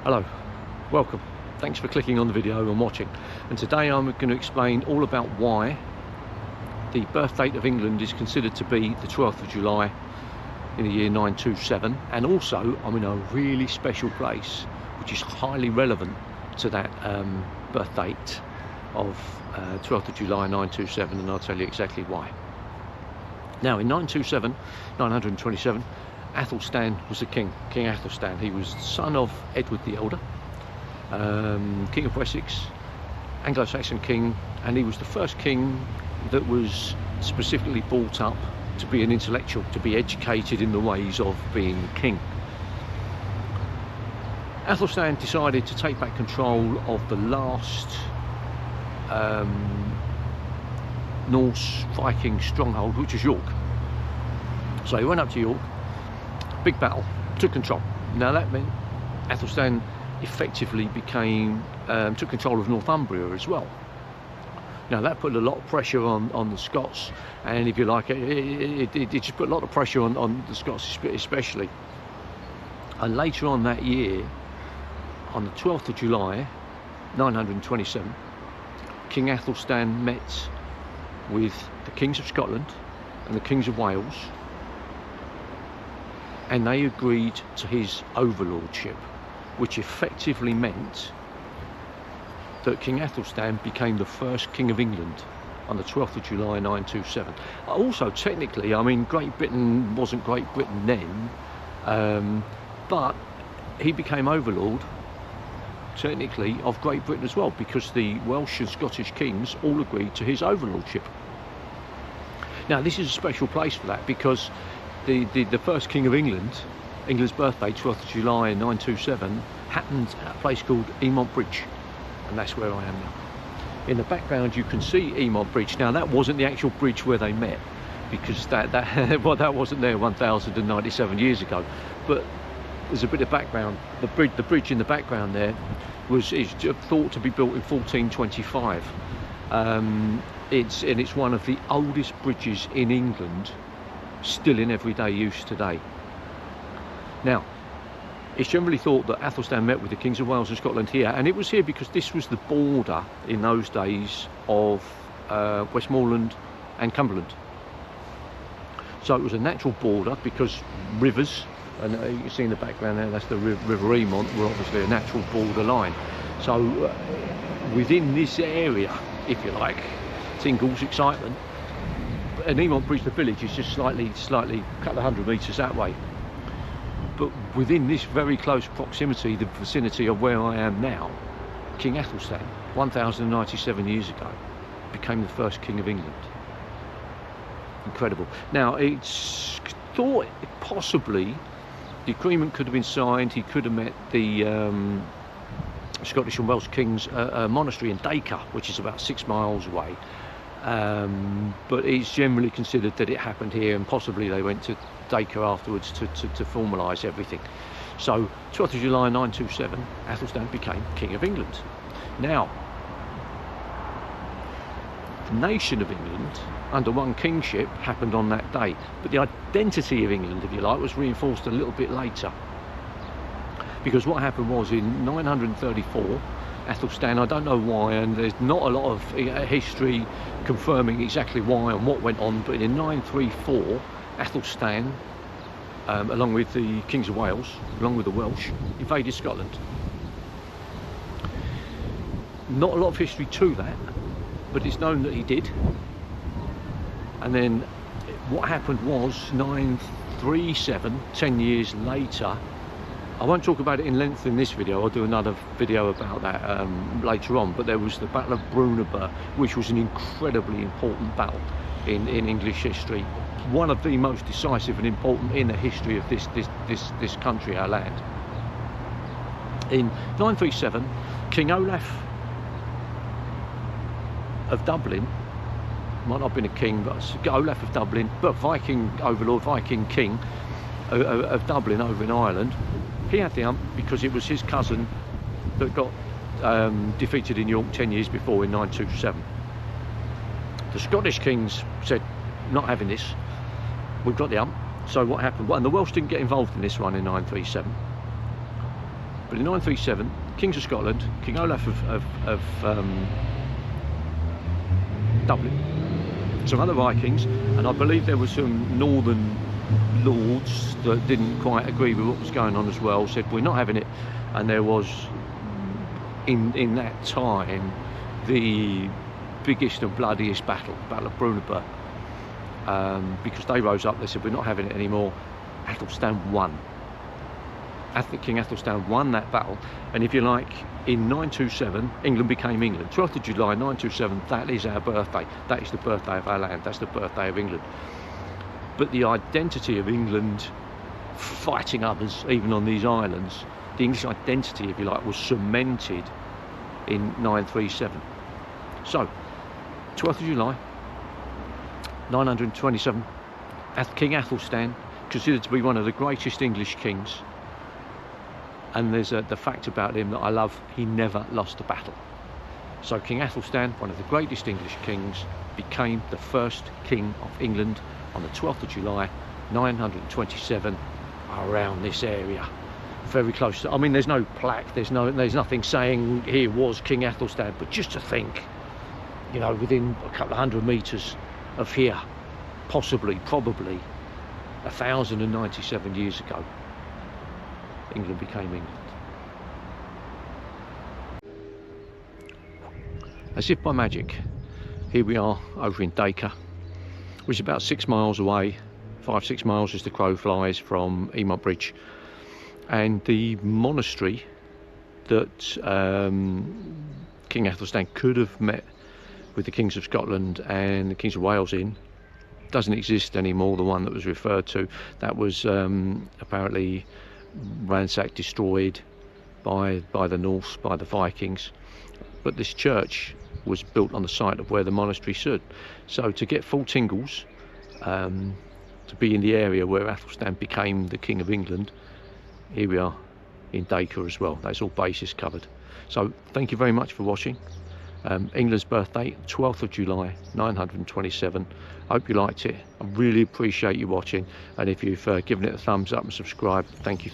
Hello, welcome. Thanks for clicking on the video and watching. And today I'm going to explain all about why the birth date of England is considered to be the 12th of July in the year 927. And also I'm in a really special place which is highly relevant to that birth date of 12th of July 927, and I'll tell you exactly why. Now in 927, Athelstan was the king, King Athelstan. He was the son of Edward the Elder, King of Wessex, Anglo-Saxon king, and he was the first king that was specifically brought up to be an intellectual, to be educated in the ways of being king. Athelstan decided to take back control of the last Norse Viking stronghold, which was York. So he went up to York, big battle, took control. Now that meant Athelstan effectively took control of Northumbria as well. Now that put a lot of pressure on the Scots, and if you like, it just put a lot of pressure on the Scots especially. And later on that year, on the 12th of July 927, King Athelstan met with the kings of Scotland and the kings of Wales, and they agreed to his overlordship, which effectively meant that King Athelstan became the first king of England on the 12th of July 927. Also, technically, I mean, Great Britain wasn't Great Britain then, but he became overlord technically of Great Britain as well, because the Welsh and Scottish kings all agreed to his overlordship. Now this is a special place for that, because the first king of England, England's birthday, 12th of July 927, happened at a place called Emont Bridge, and that's where I am now. In the background you can see Emont Bridge. Now that wasn't the actual bridge where they met, because that wasn't there 1097 years ago, but there's a bit of background. The bridge in the background there is thought to be built in 1425. It's one of the oldest bridges in England, still in everyday use today. Now, it's generally thought that Athelstan met with the kings of Wales and Scotland here, and it was here because this was the border in those days of Westmoreland and Cumberland. So it was a natural border, because rivers, and you can see in the background there, that's the River Emont, were obviously a natural border line. So within this area, if you like, tingles excitement. And Emont Bridge, the village, is just slightly a couple of hundred metres that way. But within this very close proximity, the vicinity of where I am now, King Athelstan, 1097 years ago, became the first king of England. Incredible. Now, it's thought possibly the agreement could have been signed. He could have met the Scottish and Welsh kings' monastery in Dacre, which is about 6 miles away. But it's generally considered that it happened here, and possibly they went to Dacre afterwards to formalise everything. So 12th of July 927, Athelstan became King of England. Now, the nation of England under one kingship happened on that day, but the identity of England, if you like, was reinforced a little bit later. Because what happened was, in 934, Athelstan, I don't know why, and there's not a lot of history confirming exactly why and what went on, but in 934, Athelstan, along with the kings of Wales, along with the Welsh, invaded Scotland. Not a lot of history to that, but it's known that he did. And then what happened was, 937, 10 years later, I won't talk about it in length in this video, I'll do another video about that later on, but there was the Battle of Brunanburh, which was an incredibly important battle in English history. One of the most decisive and important in the history of this country, our land. In 937, King Olaf of Dublin, might not have been a king, but Olaf of Dublin, but Viking overlord, Viking king of Dublin over in Ireland, he had the hump because it was his cousin that got defeated in York 10 years before in 927. The Scottish kings said, not having this, we've got the hump. So what happened? Well, and the Welsh didn't get involved in this one in 937. But in 937, Kings of Scotland, King Olaf of Dublin, some other Vikings, and I believe there were some northern lords that didn't quite agree with what was going on as well, said we're not having it. And there was in that time the biggest and bloodiest battle of Brunanburh, because they rose up, they said we're not having it anymore. Athelstan won. King Athelstan won that battle, and if you like, in 927 England became England. 12th of July 927, that is our birthday, that is the birthday of our land, that's the birthday of England. But the identity of England fighting others, even on these islands, the English identity, if you like, was cemented in 937. So 12th of July 927, King Athelstan, considered to be one of the greatest English kings. And there's the fact about him that I love: he never lost a battle. So King Athelstan, one of the greatest English kings, became the first king of England on the 12th of July 927, around this area, very close to, I mean, there's no plaque, there's nothing saying here was King Athelstan, but just to think, you know, within a couple of 100 meters of here, probably 1097 years ago, England became England. As if by magic, here we are over in Dacre, which is about 6 miles away, 5-6 miles as the crow flies from Emont Bridge. And the monastery that King Athelstan could have met with the Kings of Scotland and the Kings of Wales in doesn't exist anymore. The one that was referred to, that was apparently ransacked, destroyed by the Norse, by the Vikings. But this church was built on the site of where the monastery stood. So to get full tingles, to be in the area where Athelstan became the King of England, here we are in Dacre as well. That's all bases covered. So thank you very much for watching. England's birthday, 12th of July 927. I hope you liked it. I really appreciate you watching, and if you've given it a thumbs up and subscribed, thank you.